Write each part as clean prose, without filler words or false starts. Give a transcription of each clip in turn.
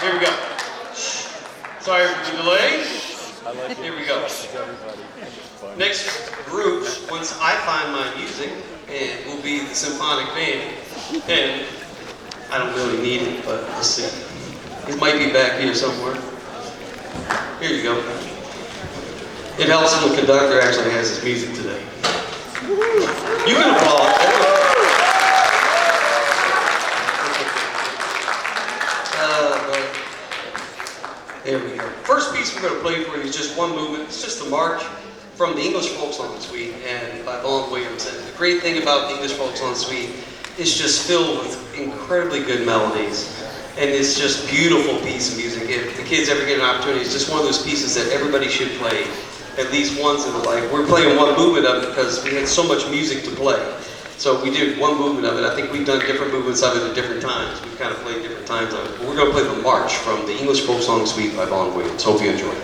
Here we go. Sorry for the delay. Here we go. Next group, once I find my music, it will be the Symphonic band. And I don't really need it, but let's see. It might be back here somewhere. Here you go. It helps when the conductor actually has his music today. You can applaud. There we go. First piece we're going to play for you is just one movement. It's just a march from the English Folk Song Suite and by Vaughan Williams. And the great thing about the English Folk Song Suite is just filled with incredibly good melodies. And it's just a beautiful piece of music. If the kids ever get an opportunity, it's just one of those pieces that everybody should play at least once in their life. We're playing one movement of it because we had so much music to play. So we did one movement of it. I think we've done different movements of it at different times. We've kind of played different times of it. But we're going to play the March from the English Folk Song Suite by Vaughan Williams. Hope you enjoy it.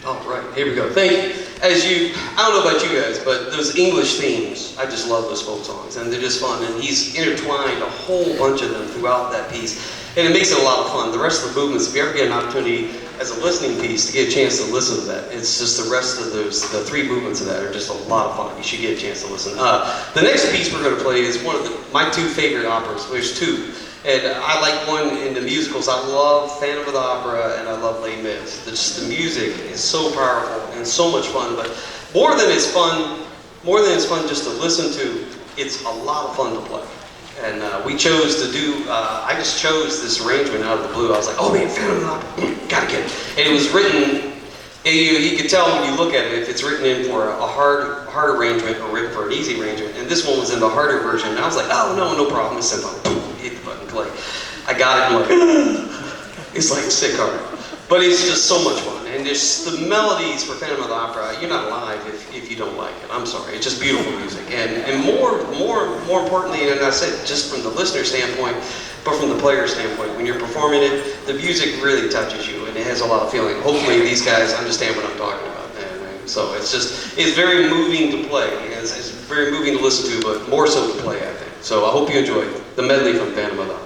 All right, here we go. Thank you. I don't know about you guys, but those English themes, I just love those folk songs, and they're just fun, and he's intertwined a whole bunch of them throughout that piece, and it makes it a lot of fun. The rest of the movements, if you ever get an opportunity as a listening piece, to get a chance to listen to that. It's just the rest of the three movements of that are just a lot of fun. You should get a chance to listen. The next piece we're going to play is one of my two favorite operas. There's two. And I like one in the musicals. I love Phantom of the Opera and I love Les Mis. The music is so powerful and so much fun. But more than it's fun just to listen to, it's a lot of fun to play. And we chose to do, I just chose this arrangement out of the blue. I was like, oh man, Phantom of the Opera, gotta get it. And it was written, you can tell when you look at it if it's written in for a hard arrangement or written for an easy arrangement. And this one was in the harder version. And I was like, oh no problem, it's Symphonic. Hit the button, play. I got it, I'm like, it's like sick hard. But it's just so much fun. And there's the melodies for Phantom of the Opera, you're not alive if you don't like it. I'm sorry, it's just beautiful music. And more importantly, and I said just from the listener standpoint, but from the player standpoint, when you're performing it, the music really touches you and it has a lot of feeling. Hopefully these guys understand what I'm talking about. So it's very moving to play. It's very moving to listen to, but more so to play, I think. So I hope you enjoy the medley from Phantom of the Opera.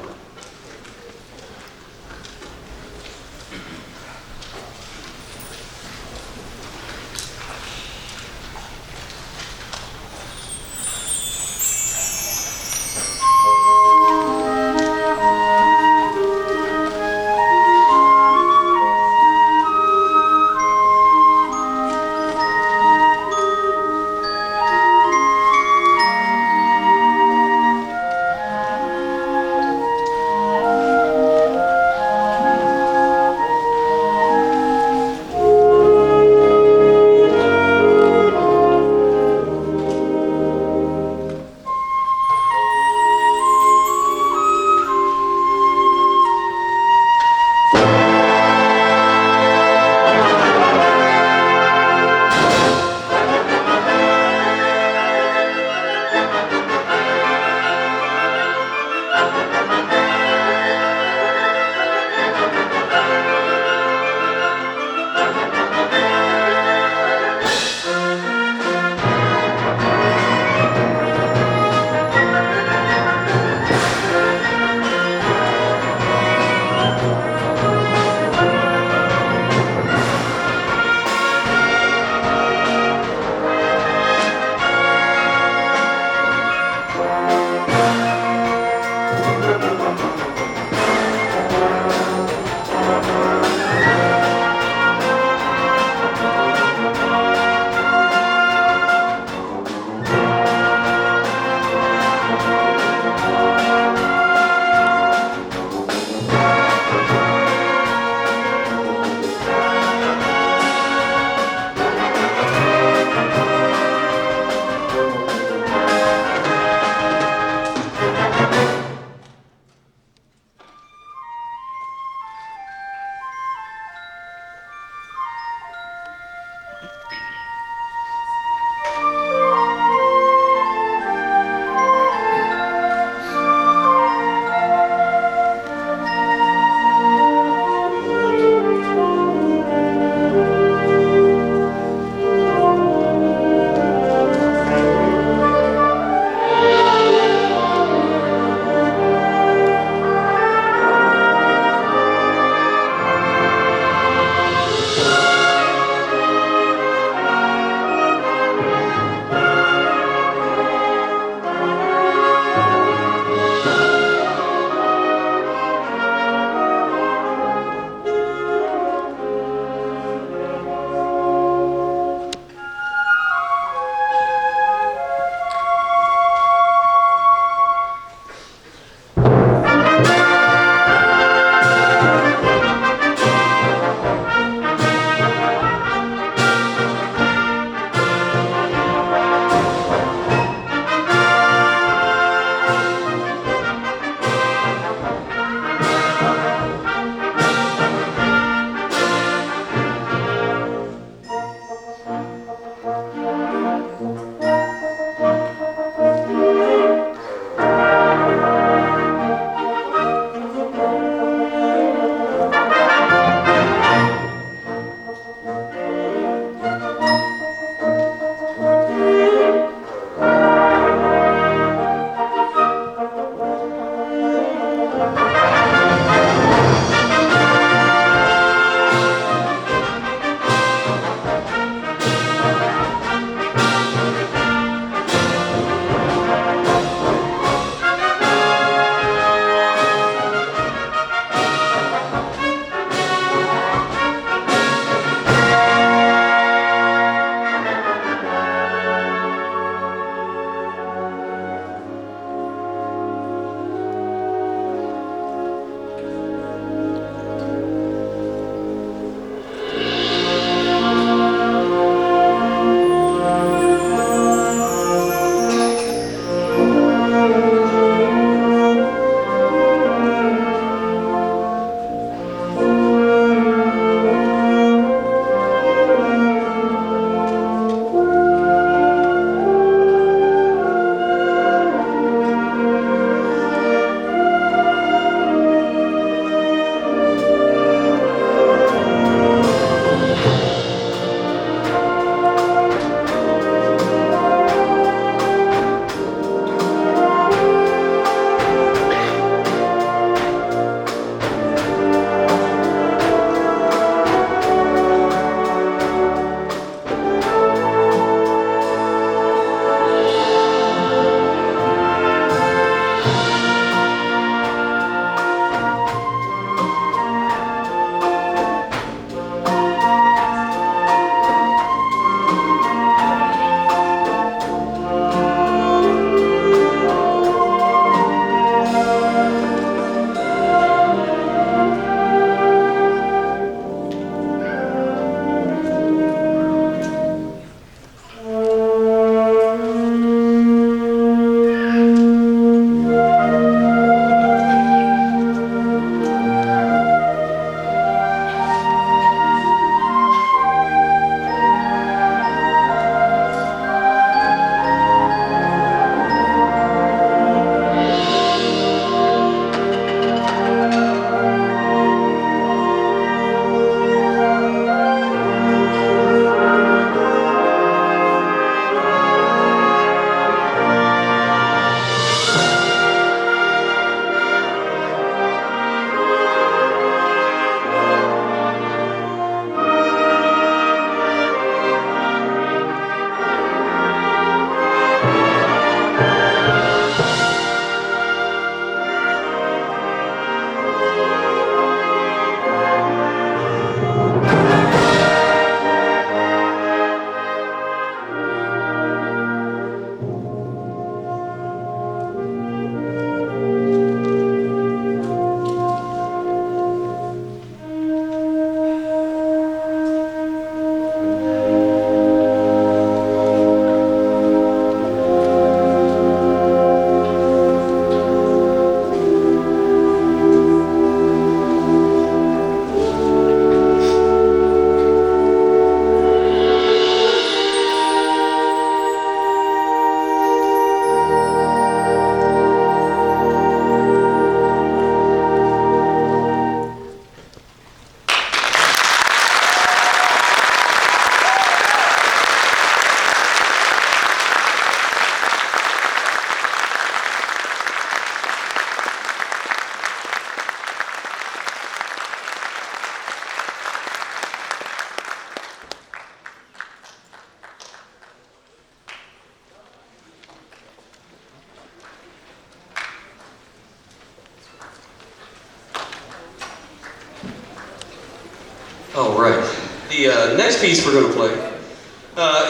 All right. The next piece we're going to play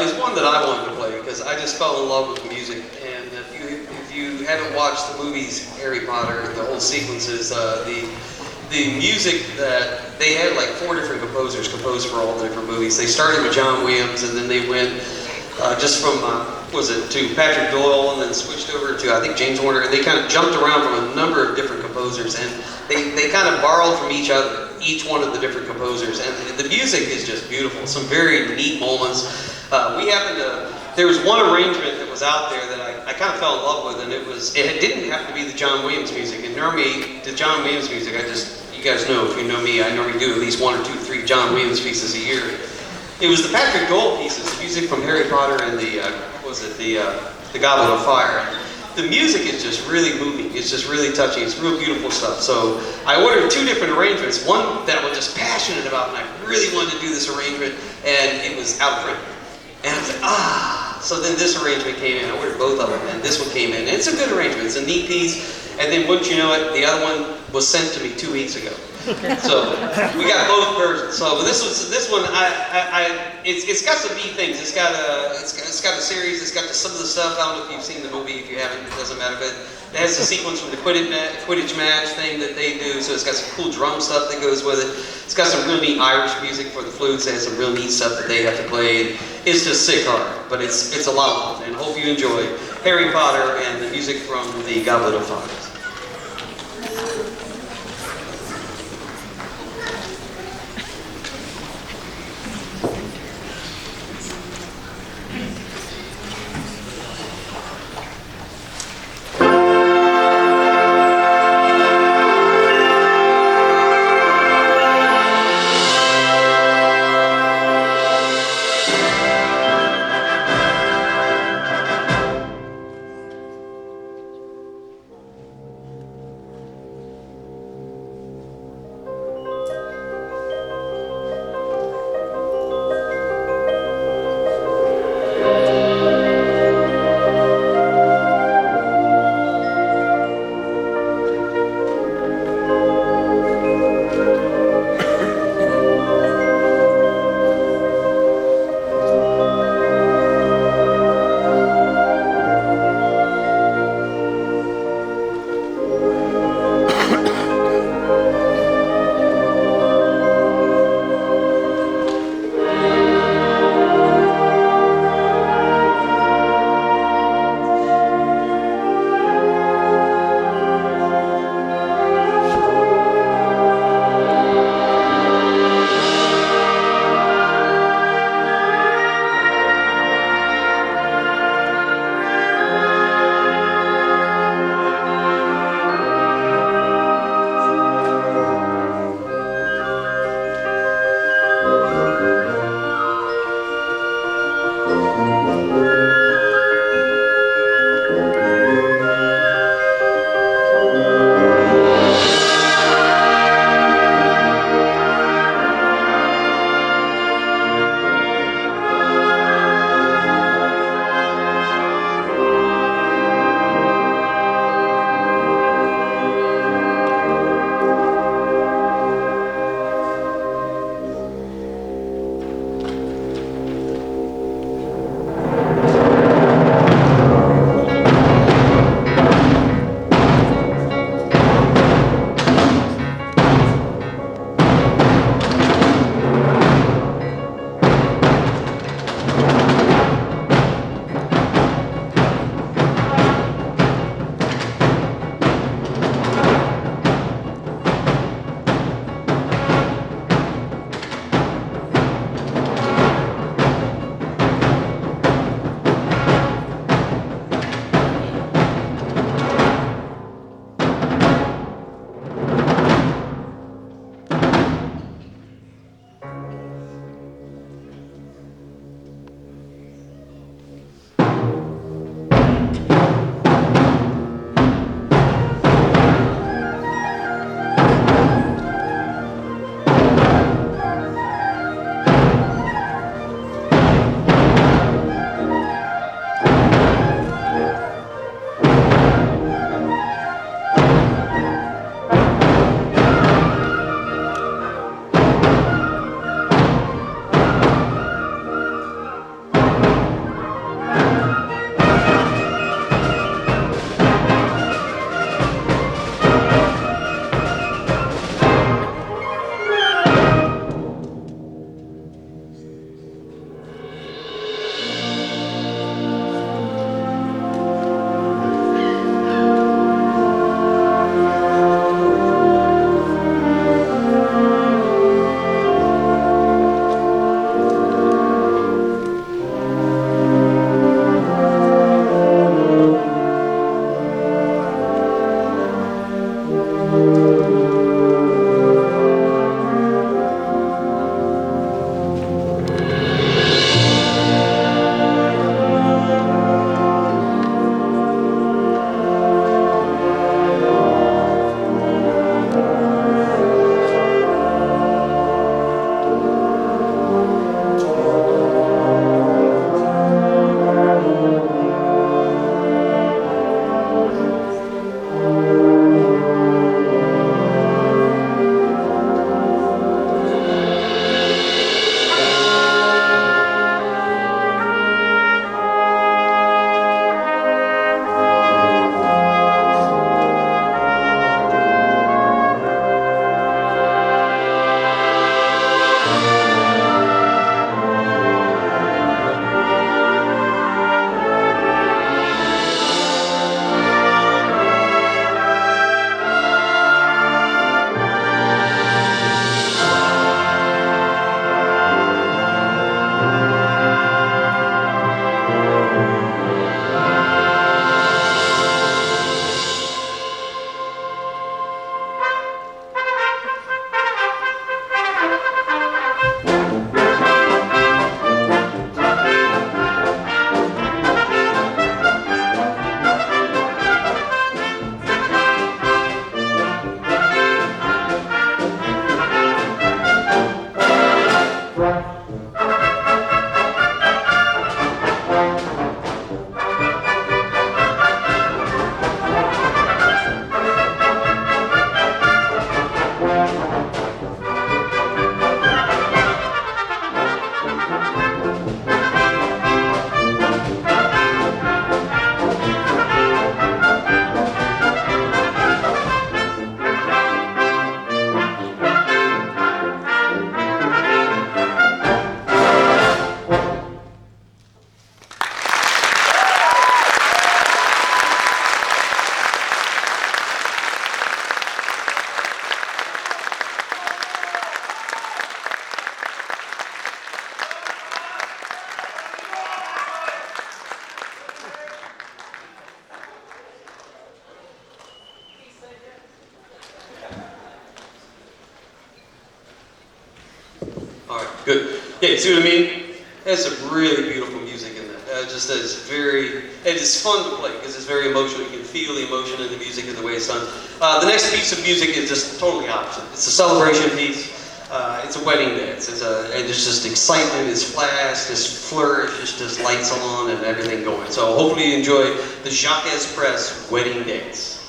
is one that I wanted to play because I just fell in love with the music. And if you haven't watched the movies Harry Potter, the whole sequences, the music that they had like 4 different composers composed for all the different movies. They started with John Williams, and then they went just from to Patrick Doyle, and then switched over to I think James Horner. And they kind of jumped around from a number of different composers, and they kind of borrowed from each other, each one of the different composers. And the music is just beautiful. Some very neat moments. There was one arrangement that was out there that I kind of fell in love with, and it didn't have to be the John Williams music. And normally the John Williams music, you guys know, if you know me, I normally do at least 1 or 2, 3 John Williams pieces a year. It was the Patrick Doyle pieces, the music from Harry Potter and the Goblet of Fire. The music is just really moving. It's just really touching. It's real beautiful stuff. So I ordered 2 different arrangements. One that I was just passionate about, and I really wanted to do this arrangement, and it was out of print. And I was like, So then this arrangement came in. I ordered both of them, and this one came in. And it's a good arrangement. It's a neat piece. And then, wouldn't you know it, the other one was sent to me 2 weeks ago. So we got both versions. So this one, it's got some neat things. It's got a series. It's got some of the stuff. I don't know if you've seen the movie. If you haven't, it doesn't matter. But it has the sequence from the Quidditch match thing that they do. So it's got some cool drum stuff that goes with it. It's got some real neat Irish music for the flutes. It has some real neat stuff that they have to play. And it's just sick hard, but it's a lot of fun. And hope you enjoy Harry Potter and the music from the Goblet of Fire. All right, good. Yeah, see what I mean? There's some really beautiful music in that. Just is very, and it's fun to play because it's very emotional. You can feel the emotion in the music and the way it's done. The next piece of music is just totally opposite. It's a celebration piece. It's a wedding dance. And there's just excitement, it's flash, this flourish, it's just lights on and everything going. So hopefully you enjoy the Jacques Press wedding dance.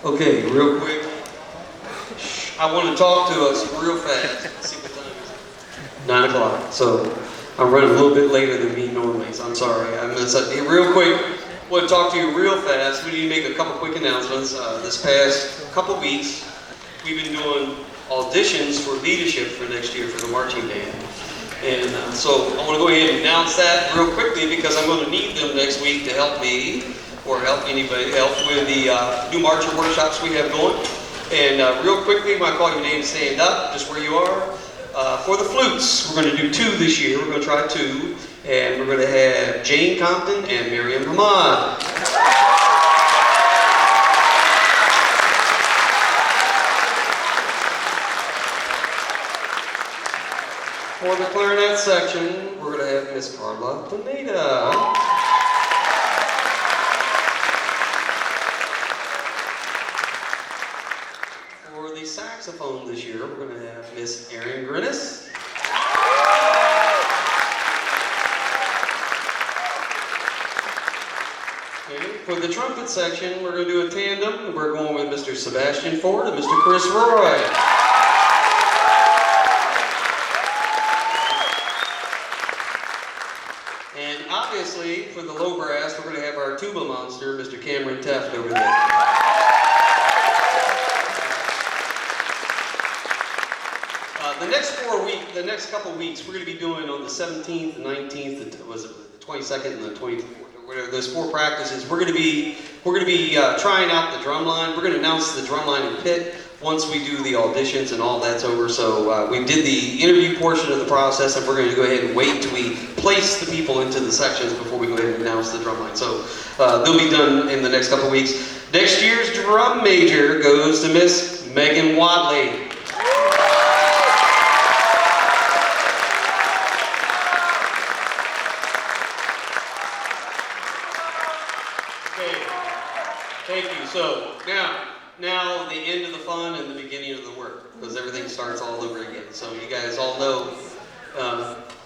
Okay, real quick. I want to talk to us real fast. Let's see what time is it? 9 o'clock. So I'm running a little bit later than me normally, so I'm sorry. I messed up. Hey, real quick, I want to talk to you real fast. We need to make a couple quick announcements. This past couple weeks, we've been doing auditions for leadership for next year for the marching band. And so I want to go ahead and announce that real quickly because I'm going to need them next week to help me or help anybody else with the new marcher workshops we have going. And real quickly, when I call your name, stand up, just where you are. For the flutes, we're going to do 2 this year. We're going to try 2. And we're going to have Jane Compton and Miriam Hamad. For the clarinet section, we're going to have Miss Carla Pineda. For the saxophone this year, we're going to have Miss Erin Grinnis. Okay. For the trumpet section, we're going to do a tandem. We're going with Mr. Sebastian Ford and Mr. Chris Roy. And obviously, for the low brass, we're going to have our tuba monster, Mr. Cameron Teft, over there. The next couple weeks, we're going to be doing on the 17th, the 19th, the 22nd, and the 24th, or whatever. Those 4 practices. We're going to be trying out the drum line. We're going to announce the drum line in pit once we do the auditions and all that's over. So we did the interview portion of the process, and we're going to go ahead and wait till we place the people into the sections before we go ahead and announce the drum line. So they'll be done in the next couple weeks. Next year's drum major goes to Miss Megan Wadley. Thank you. So now the end of the fun and the beginning of the work, because everything starts all over again. So you guys all know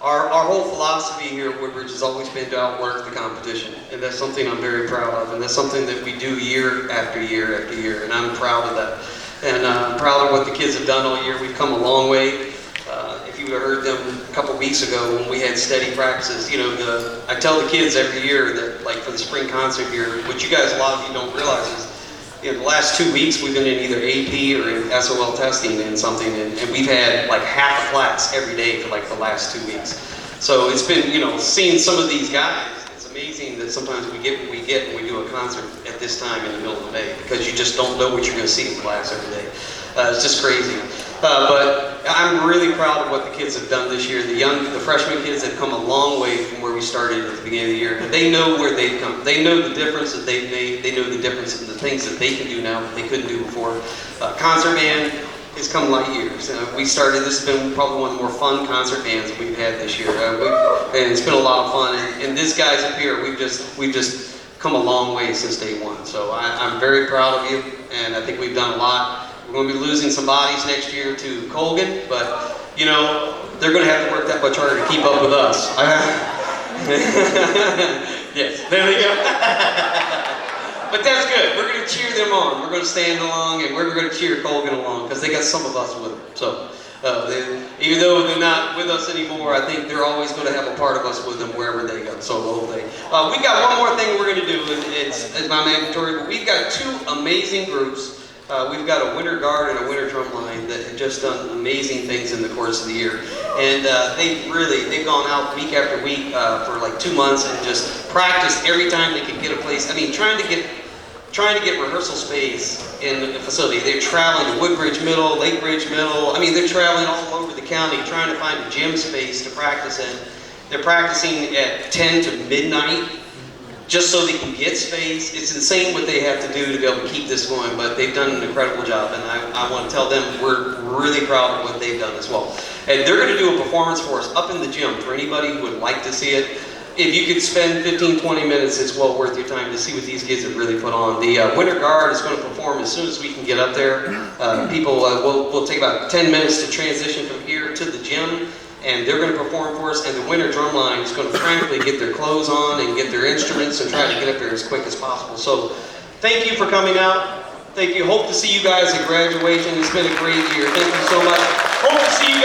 our whole philosophy here at Woodbridge has always been to outwork the competition, and that's something I'm very proud of, and that's something that we do year after year after year, and I'm proud of that. And I'm proud of what the kids have done all year. We've come a long way. If you heard them a couple weeks ago when we had steady practices, you know, I tell the kids every year that, like for the spring concert here, what you guys, a lot of you don't realize is, you know, the last 2 weeks we've been in either AP or in SOL testing and something, and we've had like half a class every day for like the last 2 weeks. So it's been, you know, seeing some of these guys, it's amazing that sometimes we get what we get when we do a concert at this time in the middle of the day, because you just don't know what you're going to see in class every day. It's just crazy. But I'm really proud of what the kids have done this year. The freshman kids have come a long way from where we started at the beginning of the year. They know where they've come. They know the difference that they've made. They know the difference in the things that they can do now that they couldn't do before. Concert band has come light years. We started, this has been probably one of the more fun concert bands that we've had this year. And it's been a lot of fun. And these guys up here, we've just come a long way since day one. So I'm very proud of you, and I think we've done a lot. We're going to be losing some bodies next year to Colgan, but, you know, they're going to have to work that much harder to keep up with us. Yes, there we go. But that's good. We're going to cheer them on. We're going to stand along, and we're going to cheer Colgan along, because they got some of us with them. So, even though they're not with us anymore, I think they're always going to have a part of us with them wherever they go. So the whole thing. We got one more thing we're going to do. It's not mandatory, but we've got 2 amazing groups. We've got a winter guard and a winter drum line that have just done amazing things in the course of the year. And they've gone out week after week for like 2 months and just practiced every time they could get a place. I mean, trying to get rehearsal space in the facility. They're traveling to Woodbridge Middle, Lake Bridge Middle. I mean, they're traveling all over the county trying to find a gym space to practice in. They're practicing at 10 to midnight. Just so they can get space. It's insane what they have to do to be able to keep this going, but they've done an incredible job, and I want to tell them we're really proud of what they've done as well. And they're going to do a performance for us up in the gym for anybody who would like to see it. If you could spend 15, 20 minutes, it's well worth your time to see what these kids have really put on. The Winter Guard is going to perform as soon as we can get up there. People will take about 10 minutes to transition from here to the gym, and they're going to perform for us, and the winter drum line is going to frantically get their clothes on and get their instruments and try to get up there as quick as possible. So thank you for coming out. Thank you. Hope to see you guys at graduation. It's been a great year. Thank you so much. Hope to see you